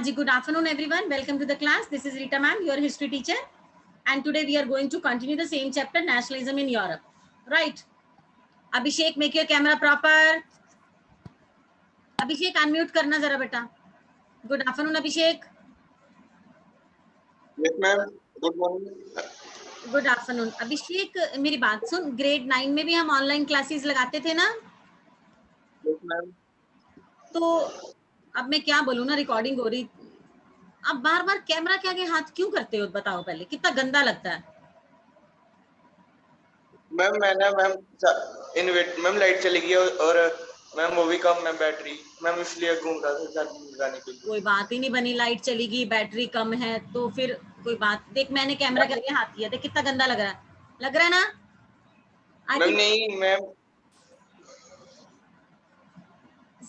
Ji, good afternoon everyone. Welcome to the class. This is Rita ma'am, your history teacher. And today we are going to continue the same chapter, Nationalism in Europe. Right. Abhishek, make your camera proper. Abhishek, unmute karna zara beta. Good afternoon, Abhishek. Yes, ma'am. Good morning. Good afternoon. Abhishek, मेरी बात सुन, grade 9 में भी हम online classes लगाते थे ना? Yes, ma'am. तो अब मैं क्या बोलूँ ना, रिकॉर्डिंग हो रही. अब बार बार कैमरा के आगे हाथ क्यों करते हो? बताओ पहले, कितना गंदा लगता है. मैम मैंने मैम लाइट चली गई और मैम वो भी कम है बैटरी, मैम इसलिए घूम रहा था घर जाने के लिए. कोई बात ही नहीं बनी, लाइट चली गई, बैटरी कम है तो फिर कोई बात. देख, मैंने कैमरा के आगे हाथ किया, देख कितना गंदा लग रहा है ना? आई मैम थिंक नहीं ma'am.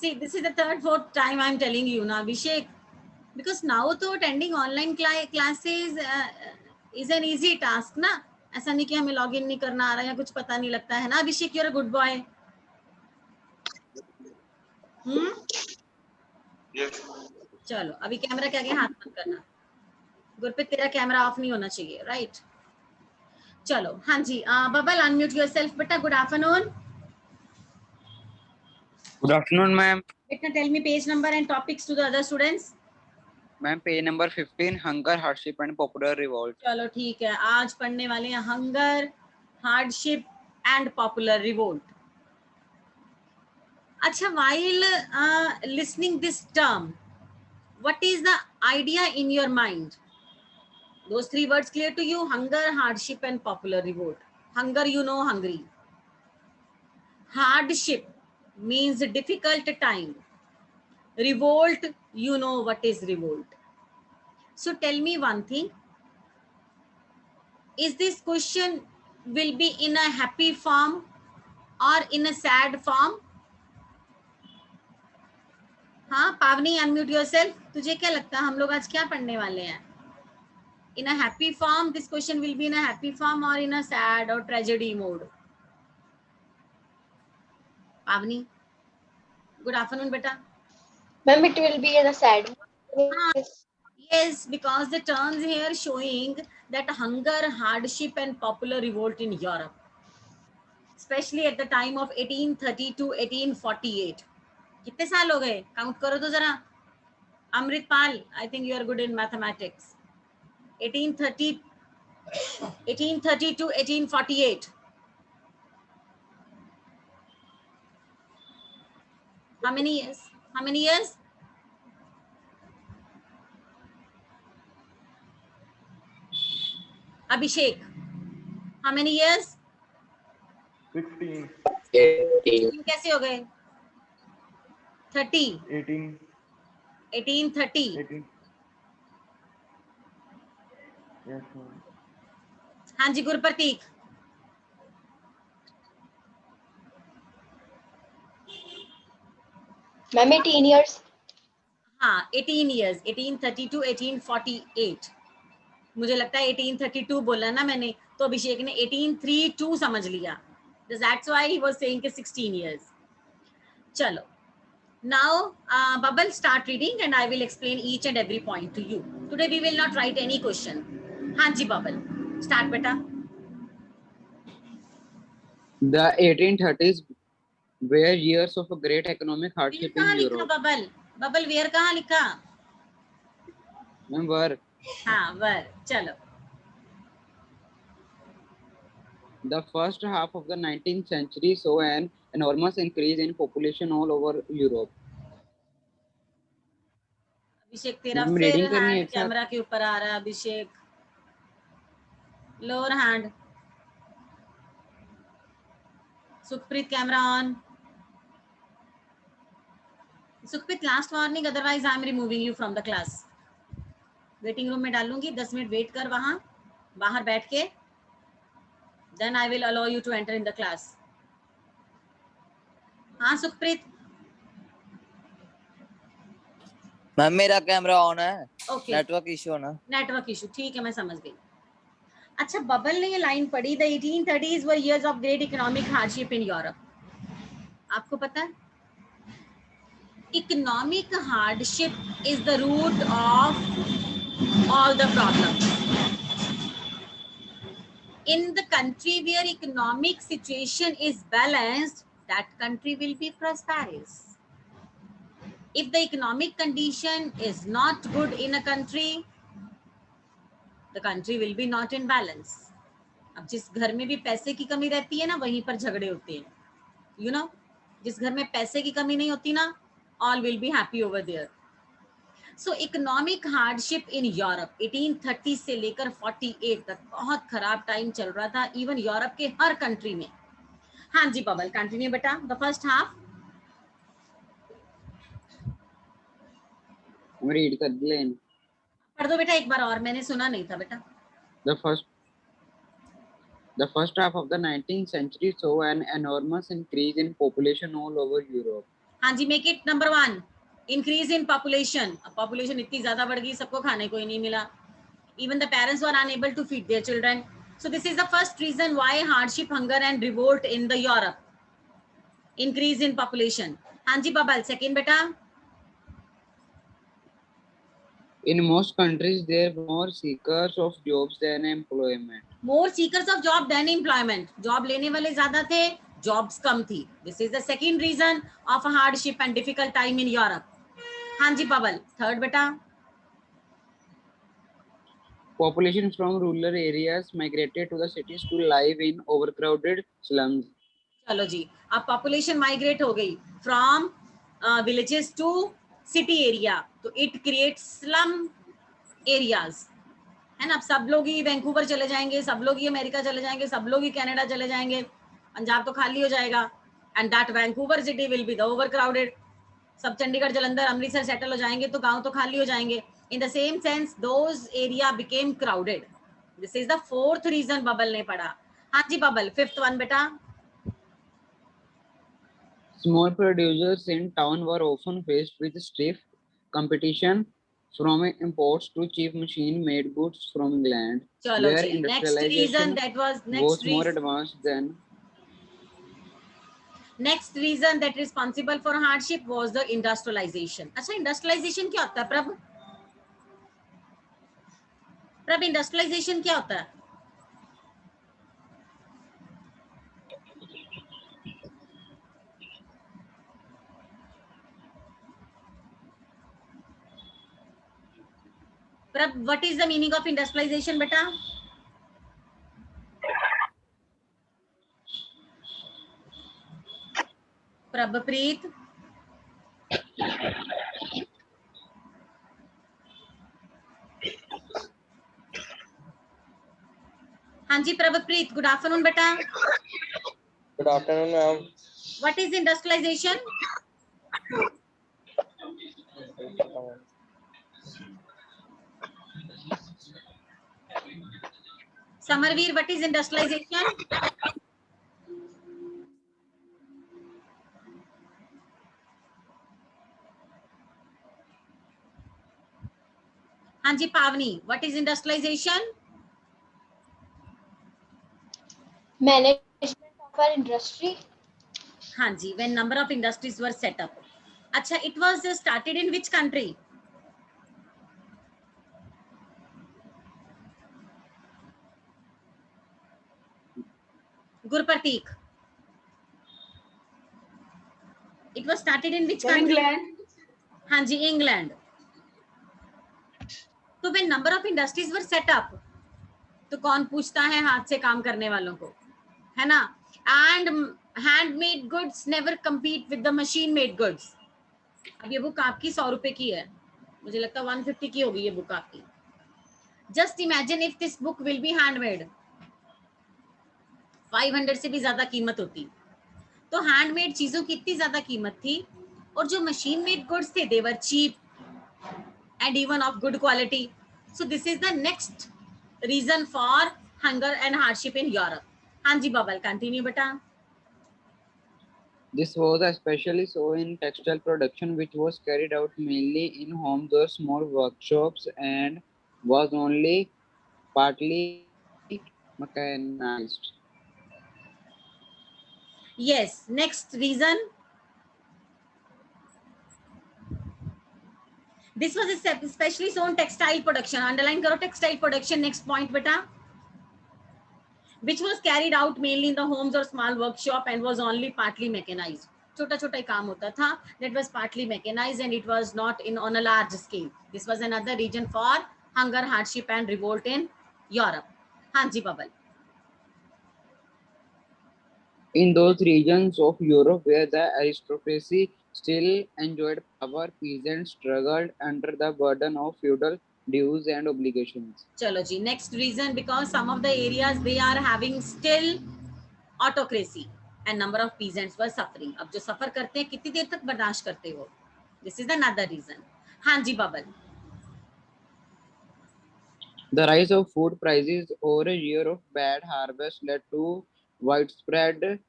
see, this is the third fourth time I'm telling you na, Abhishek, because now तो attending online classes is an easy task ना. ऐसा नहीं कि हमें लॉगिन नहीं करना आ रहा है या कुछ पता नहीं लगता है ना. अभिषेक, you're a good boy. Yes. चलो, अभी कैमरा के आगे हाथ मत करना. गुरप्रीत, तेरा कैमरा ऑफ नहीं होना चाहिए. राइट, चलो. हाँ जी, बबल, अनम्यूट योरसेल्फ बेटा. Good afternoon. Good afternoon, ma'am. Beta, tell me page number and topics to the other students. Ma'am, page number 15, hunger, hardship and popular revolt. चलो ठीक है, आज पढ़ने वाले हैं hunger, hardship and popular revolt. अच्छा, while listening this term, what is the idea in your mind? Those three words clear to you? Hunger, hardship and popular revolt. Hunger, you know, hungry. Hardship means difficult time. Revolt, you know what is revolt. So tell me one thing. Is this question will be in a happy form or in a sad form? हाँ पावनी, unmute yourself. तुझे क्या लगता है हम लोग आज क्या पढ़ने वाले हैं? In a happy form, this question will be in a happy form or in a sad or tragedy mode? Pavni, good afternoon beta. Ma'am, it will be in a sad. Yes, because the terms here showing that hunger, hardship and popular revolt in Europe, especially at the time of 1830 to 1848. कितने साल हो गए? Count करो तो जरा. Amritpal, I think you are good in mathematics. 1830 to 1848. How many years? How many years? Abhishek, how many years? 16. 18. कैसे हो गए? 30. 18. 1830. 18. Yes, ma'am. हाँ जी, गुरप्रतीक. Ma'am, 18 years. हाँ, 18 years. 1830 to 1848. मुझे लगता है 1832 बोला ना मैंने, तो अभिषेक ने 1832 समझ लिया. That's why he was saying 16 years. चलो. Now, Bubble, start reading and I will explain each and every point to you. Today we will not write any question. हाँ जी Bubble, start बेटा. The 1830s were years of a great economic hardship in Europe. Babbal where कहाँ लिखा? Ma'am, were हाँ, वर. चलो. the first half of the 19th century saw an enormous increase in population all over Europe. अभिषेक, तेरा Ma'am, फिर reading करनी है hand एक साथ. कैमरा के ऊपर आ रहा है. Abhishek, lower hand. Sukhpreet, camera on. Sukhpreet, last warning, otherwise I am removing you from the class. Waiting room में डालूंगी, 10 मिनट वेट कर वहां बाहर बैठ के. Then I will allow you to enter in the class. हाँ सुखप्रीत. मैम, मेरा कैमरा ऑन है. ओके, नेटवर्क इशू है ना. नेटवर्क इशू, ठीक है, मैं समझ गई. अच्छा, बबल ने ये लाइन पढ़ी, the 1830s were years of great economic hardship in Europe. आपको पता है? economic hardship is the root of all the problems. In the country where economic situation is balanced, that country will be prosperous. If the economic condition is not good in a country, the country will be not in balance. अब जिस घर में भी पैसे की कमी रहती है ना, वहीं पर झगड़े होते हैं. You know, जिस घर में पैसे की कमी नहीं होती ना, all will be happy over there. So economic hardship in Europe 1830 से लेकर 48 तक बहुत खराब टाइम चल रहा था, इवन यूरोप के हर कंट्री में. हाँ जी बबल, कंटिन्यू बेटा. द फर्स्ट हाफ रीड कर लें. पढ़ दो बेटा एक बार और, मैंने सुना नहीं था बेटा. The first half of the 19th century saw an enormous increase in population all over Europe. हाँ जी, make it number 1. Increase in population. अब पॉपुलेशन इतनी ज्यादा बढ़ गई, सबको खाने को ही नहीं मिला. Even the parents were unable to feed their children. So this is the first reason why hardship, hunger and revolt in the Europe. Increase in population. हाँ जी बबल, सेकंड बेटा. In most countries, there were more seekers of jobs than employment. More seekers of job than employment. Job लेने वाले ज्यादा थे, jobs कम थी. This is the second reason of a hardship and difficult time in Europe. हाँ जी bubble, third बेटा. Population from rural areas migrated to the cities to live in overcrowded slums. चलो जी, अब पॉपुलेशन माइग्रेट हो गई from villages to city area, तो it create slum areas, है ना. अब सब लोग ही वैंकूवर चले जाएंगे, सब लोग ही अमेरिका चले जाएंगे, सब लोग ही कनाडा चले जाएंगे, पंजाब तो खाली हो जाएगा. And that Vancouver city will be the overcrowded. सब चंडीगढ़, जलंधर, अमृतसर सेटल हो जाएंगे, तो गांव तो खाली हो जाएंगे. In the same sense those area became crowded. This is the fourth reason Babbal ने पढ़ा. हाँ जी बबल, फिफ्थ वन बेटा. Small producers in town were often faced with stiff competition from imports to cheap machine-made goods from England, चलो where जी, next reason industrialization that was was more advanced than. next reason that responsible for hardship was the industrialization. अच्छा, industrialization क्या होता है प्रभ? प्रभ, industrialization क्या होता है? प्रभ, what is the meaning of industrialization बेटा? प्रभप्रीत, हाँ जी प्रभप्रीत, गुड आफ्टरनून बेटा. Good afternoon ma'am. What is industrialization? Samarveer, what is industrialization? हाँ जी पावनी, what is industrialization? Management of our industry. हाँ जी, when number of industries were set up. अच्छा, it was started in which country? गुरप्रतीक, it was started in which country? England. हाँ जी, England. तो when number of industries were set up, तो कौन पूछता है हाथ से काम करने वालों को, है ना. And handmade goods never compete with the machine made goods. अब ये बुक आपकी 100 रुपए की है, मुझे लगता है 150 की होगी ये बुक आपकी. Just imagine if this book will be handmade, 500 से भी ज्यादा कीमत होती. तो हैंडमेड चीजों की इतनी ज्यादा कीमत थी, और जो मशीन मेड गुड्स थे दे वर cheap and even of good quality. So this is the next reason for hunger and hardship in Europe. हाँ जी बबल, continue बेटा. This was especially so in textile production, which was carried out mainly in homes or small workshops and was only partly mechanized. Yes, next reason. This was especially so in textile production. Underline karo textile production. Next point beta. Which was carried out mainly in the homes or small workshop and was only partly mechanized. छोटा छोटा काम होता था. That was partly mechanized and it was not in on a large scale. This was another region for hunger, hardship and revolt in Europe. हाँ जी bubble. In those regions of Europe where the aristocracy still enjoyed power, peasants struggled under the burden of feudal dues and obligations. चलो जी. Next reason, because some of the areas they are having still autocracy and number of peasants were suffering. अब जो सफर करते हैं कितनी देर तक बर्दाश्त करते हो? This is another reason. हाँ जी bubble. The rise of food prices over a year of bad harvest led to widespread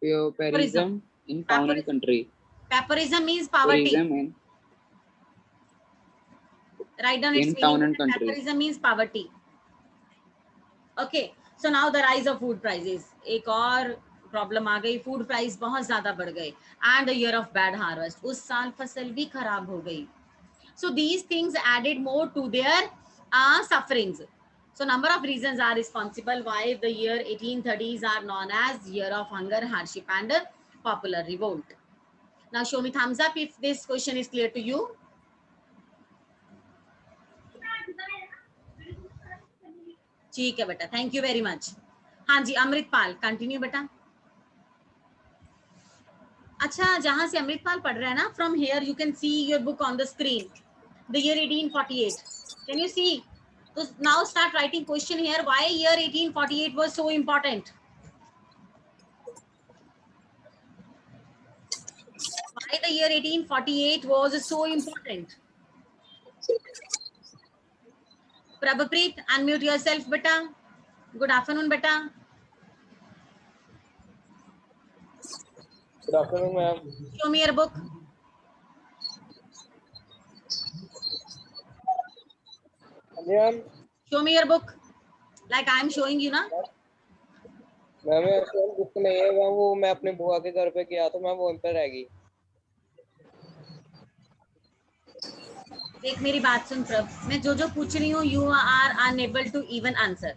pauperism in town and country. Pauperism means poverty. Pauperism in Write down its in town meaning. and country. Pauperism means poverty. Okay. So now the rise of food prices. एक और problem आ गई. Food price बहुत ज्यादा बढ़ गए and year of bad harvest. उस साल फसल भी खराब हो गई. So these things added more to their sufferings. So number of reasons are responsible why the year 1830s are known as year of hunger, hardship and popular revolt. Now show me thumbs up if this question is clear to you. ठीक है बेटा. Thank you very much. हाँ जी Amritpal continue बेटा. अच्छा जहां से अमृतपाल पढ़ रहा है ना, from here you can see your book on the screen. The year 1848. Can you see? So now start writing question here. Why year 1848 was so important? Why the year 1848 was so important? Prabhapreet, unmute yourself, beta. Good afternoon, beta. Good afternoon, ma'am. Show me your book. Ma'am Show me your book. Like I am showing you ना. Ma'am book नहीं है ma'am. वो मैं अपने बुआ के घर पे गया तो मैम वहीं पे रह गई. देख मेरी बात सुन प्रभ. मैं जो जो पूछ रही हूँ you are unable to even answer.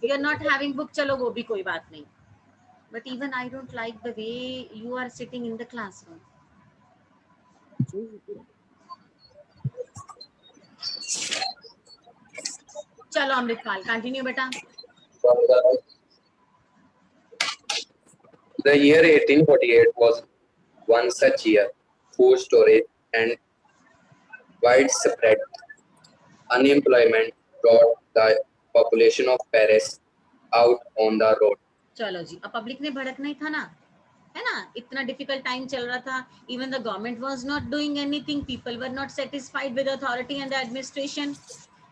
You are not having book. चलो वो भी कोई बात नहीं. But even I don't like the way you are sitting in the classroom. चलो अमृतपाल कंटिन्यू बेटा. The year 1848 was one such year. Food storage and widespread unemployment brought the population of Paris out on the road. चलो जी. अब public ने भड़कना ही था ना, है ना. इतना डिफिकल्ट टाइम चल रहा था. Even the government was not doing anything. People were not satisfied with authority and the administration.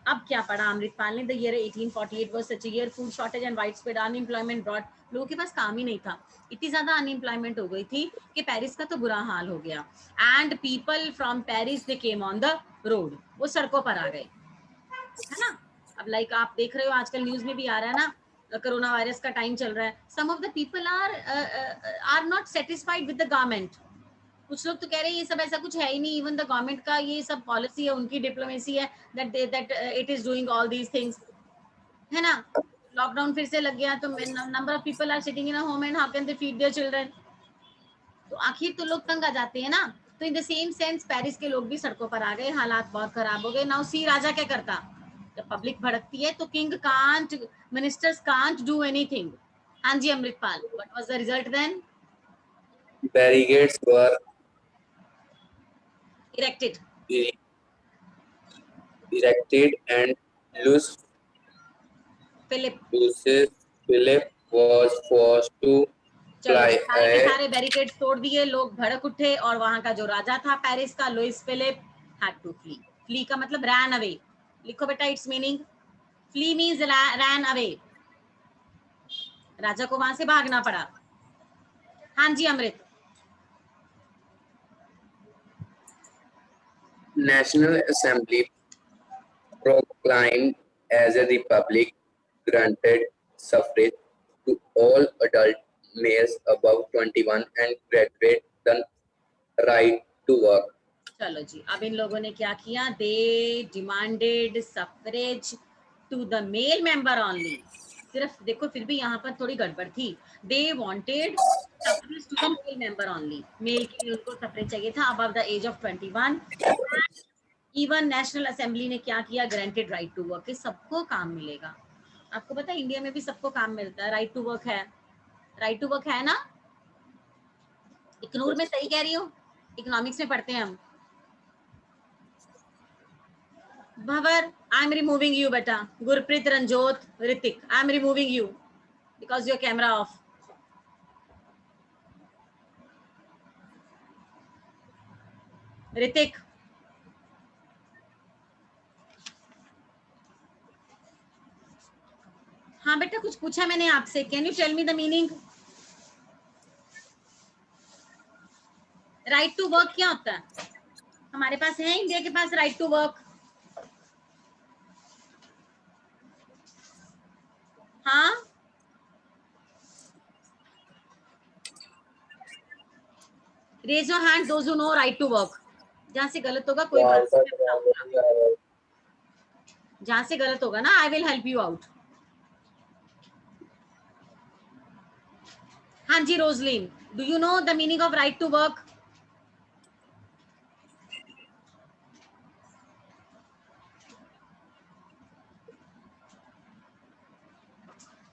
अब क्या पढ़ा अमृतपाल ने? The year 1848 was such a year. Food shortage and widespread unemployment brought. लोगों के पास काम ही नहीं था. इतनी ज्यादा अनएम्प्लॉयमेंट हो गई थी कि पेरिस का तो बुरा हाल हो गया. And people from Paris they came on the road. वो सड़कों पर आ गए, है ना. अब लाइक आप देख रहे हो आजकल न्यूज में भी आ रहा है ना, कोरोना वायरस का टाइम चल रहा है. Some of the people are not satisfied with the government. कुछ लोग तो कह रहे हैं ये सब ऐसा कुछ है ही नहीं. इवन द गवर्नमेंट का ये सब पॉलिसी है, उनकी डिप्लोमेसी है that it is doing all these things, है ना. लॉकडाउन फिर से लग गया तो number of people are sitting in a home and how can they feed their children. तो आखिर तो लोग तंग आ जाते हैं ना. तो इन द सेम सेंस पेरिस के लोग भी सड़कों पर आ गए. हालात बहुत खराब हो गए. नाउ सी राजा क्या करता? जब पब्लिक भड़कती है तो king can't, ministers can't do anything. हाँ जी Amritpal, what was the result then? Barricades were Erected. erected and Louis Philip. Philip was forced to चलो fly सारे के ahead. सारे बैरिकेड्स तोड़ दिए. लोग भड़क उठे और वहां का जो राजा था पेरिस का, Louis Philippe, had to flee. Flee का मतलब ran away. लिखो बेटा it's meaning. Flee means ran away. राजा को वहां से भागना पड़ा. हाँ जी अमृत. National Assembly proclaimed as a republic, granted suffrage to all adult males above 21 and graduate the right to work. चलो जी, अब इन लोगों ने क्या किया, they demanded suffrage to the male member only. सिर्फ देखो फिर भी यहाँ पर थोड़ी गड़बड़ थी, they wanted suffrage to the male member only, male के लिए उनको सफरेज चाहिए था above the age of 21। Even National Assembly ने क्या किया, ग्रांटेड राइट टू वर्क, सबको काम मिलेगा। आपको पता है इंडिया में भी सबको काम मिलता है, राइट टू वर्क है, राइट टू वर्क है ना। इग्नोर में सही कह रही हूँ, इकोनॉमिक्स में पढ़ते हैं हम। Bhawar, I am removing you बेटा, Gurpreet, Ranjot, Hrithik, I am removing you because your camera off. Hrithik, हाँ बेटा कुछ पूछा मैंने आपसे, can you tell me the meaning? Right to work क्या होता है? हमारे पास है इंडिया के पास राइट टू वर्क? हाँ, raise your hand those who know right to work. जहां से गलत होगा कोई बात नहीं, मैं बताऊंगा। जहां से गलत होगा ना, I will help you out. हाँ जी Roselin, do you know the meaning of right to work?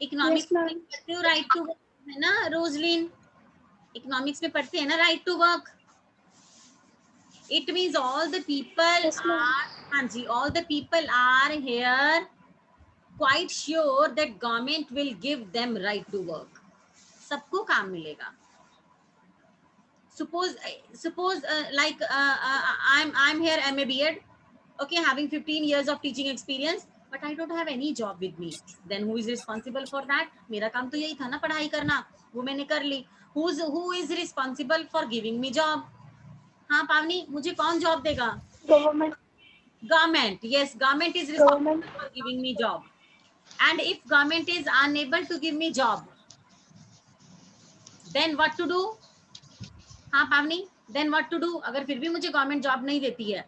Economics में पढ़ते हो राइट टू वर्क, है ना रोजलिन? इकोनॉमिक्स में पढ़ते हैं ना right to work. It means all the people are, हाँ जी, all the people are here quite sure that government will give them right to work, सबको काम मिलेगा। suppose like I'm here MA B.Ed, okay, having 15 years of teaching experience, but I don't have any job with me, then who is responsible for that? मेरा काम तो यही था ना पढ़ाई करना, वो मैंने कर ली। who is responsible for giving me job? हाँ पावनी, मुझे कौन जॉब देगा? Government. Government, yes, government is responsible for giving me job. And if government is unable to give me job, then what to do? हाँ पावनी, then what to do? अगर फिर भी मुझे गवर्नमेंट जॉब नहीं देती है,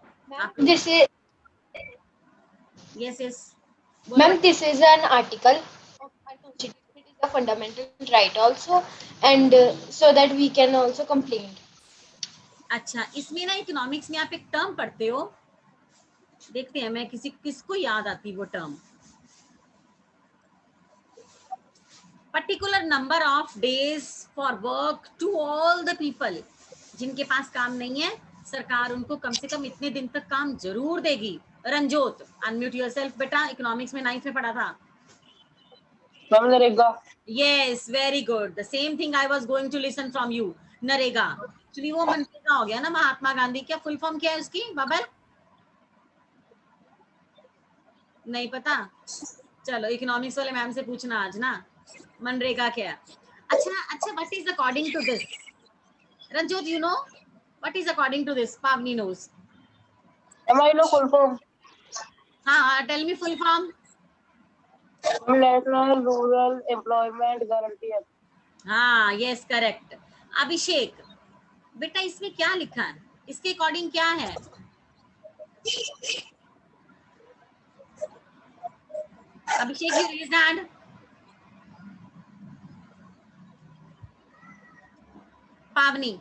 This is, yes yes, ma'am, this is an article of our constitution. It is a fundamental right also, and so that we can also complain. अच्छा, इसमें ना इकोनॉमिक्स में आप एक टर्म पढ़ते हो, देखते हैं मैं किसको याद आती वो term. Particular number of days for work to all the people, जिनके पास काम नहीं है सरकार उनको कम से कम इतने दिन तक काम जरूर देगी। रंजोत, अनम्यूट योरसेल्फ बेटा, इकोनॉमिक्स में 9th में पढ़ा था। NREGA. Yes, very good, the same thing I was going to listen from you. NREGA actually वो मनरेगा हो गया ना, महात्मा गांधी, क्या फुल फॉर्म क्या है उसकी बाबर? नहीं पता, चलो इकोनॉमिक्स वाले मैम से पूछना आज ना, मनरेगा क्या है। अच्छा, what is according to this? Ranjot, you know what is according to this? Pavani knows. Am I no full form? हाँ, tell me full form. National Rural Employment Guarantee Act. हाँ, यस करेक्ट। अभिषेक बेटा, इसमें क्या लिखा है, इसके अकॉर्डिंग क्या है? Abhishek, you raise hand. Pavani,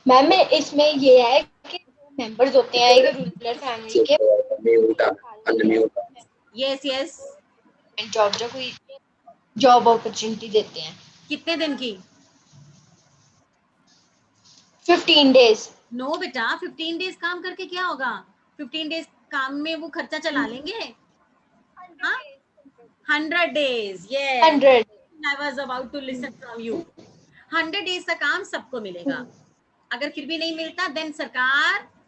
ma'am इसमें ये है कि जो मेंबर्स होते हैं एक रूरल फैमिली के, यस यस, जॉब कोई जॉब अपॉर्चुनिटी देते हैं। कितने दिन की? 15 days. नो बेटा, 15 डेज काम करके क्या होगा? 15 डेज काम में वो खर्चा चला लेंगे। हाँ, 100 days, yes, 100. I was about to listen from you. 100 days का काम सबको मिलेगा। अगर फिर भी नहीं मिलता,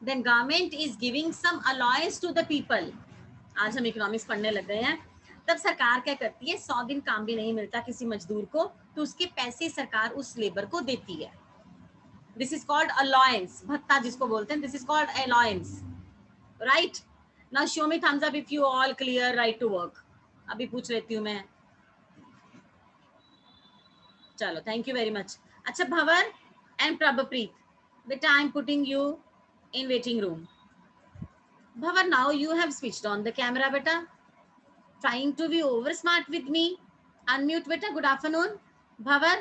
then government is giving some allowance to the people. आज हम इकोनॉमिक्स पढ़ने लग गए हैं। तब सरकार क्या करती है, 100 दिन काम भी नहीं मिलता किसी मजदूर को, तो उसके पैसे सरकार उस लेबर को देती है। दिस इज कॉल्ड अलाउंस, भत्ता जिसको बोलते हैं, this is called allowance, right? Now show me thumbs up if you all clear right to work. अभी पूछ लेती हूँ मैं, चलो, थैंक यू वेरी मच। अच्छा भंवर एंड प्रभप्रीत, बेटा I am putting you in waiting room. Bhavar, now you have switched on the camera, beta. Trying to be over smart with me. Unmute, beta. Good afternoon. Bhavar.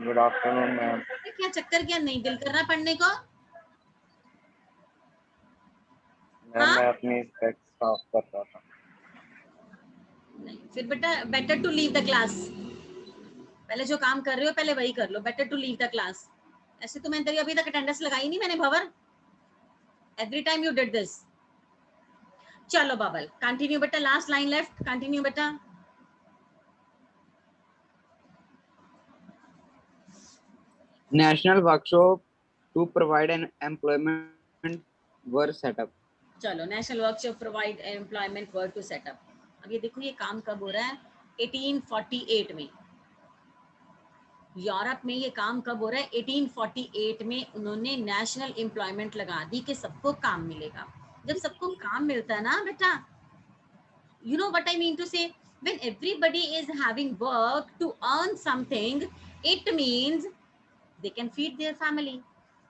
Good afternoon ma'am. क्या चक्कर, क्या नहीं दिल कर रहा पढ़ने को? Ma'am हाँ? मैं अपनी स्पेक्स साफ कर रहा था. नहीं, फिर बेटा better to leave the class. पहले जो काम कर रहे हो पहले वही कर लो. Better to leave the class. ऐसे तो मैंने तेरी अभी तक अटेंडेंस लगाई नहीं मैंने भंवर. Every time you did this. चलो बाबल, कंटिन्यू बेटा. Last line left. कंटिन्यू बेटा. National workshop to provide an employment were set up. चलो, national workshop provide employment work to setup. अब ये देखो ये काम कब हो रहा है? 1848 में. यूरोप में ये काम कब हो रहा है? 1848 में उन्होंने नेशनल एम्प्लॉयमेंट लगा दी कि सबको काम मिलेगा. जब सबको काम मिलता है ना बेटा, you know what I mean to say, when everybody is having work to earn something, it means they can feed their family,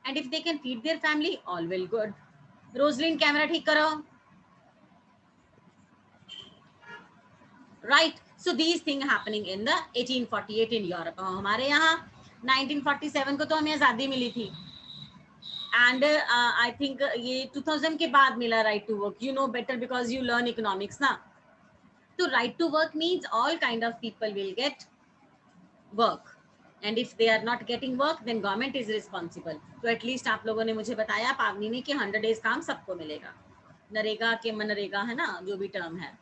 and if they can feed their family, all will good. Rosalind, camera ठीक करो. Right, so these things happening in the 1848 in Europe. हमारे यहाँ 1947 को तो हमें आज़ादी मिली थी, and I think ये 2000 के बाद मिला right to work. You know better because you learn economics ना. तो right to work means all kind of people will get work, and if they are not getting work, then government is responsible. तो at least आप लोगों ने मुझे बताया पावनी ने कि 100 days काम सबको मिलेगा. नरेगा के मनरेगा है ना, जो भी टर्म है.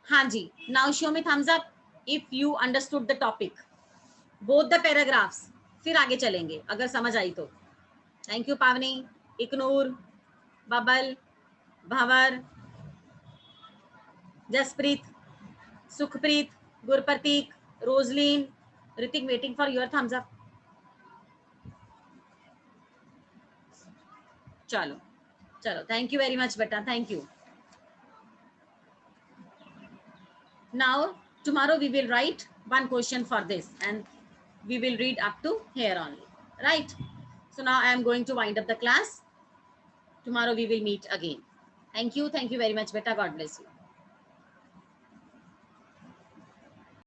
हाँ जी. Now show me thumbs up if you understood the topic, both the paragraphs. फिर आगे चलेंगे अगर समझ आई तो. Thank you Pavani, Iknoor, Babbal, Bhanwar, Jaspreet, Sukhpreet, Gurprateek, Roselin, Hrithik, waiting for your thumbs up. चलो चलो, थैंक यू वेरी मच बेटा, thank you. Now tomorrow we will write one question for this and we will read up to here only, right? So now I am going to wind up the class. Tomorrow we will meet again. Thank you very much beta. God bless you.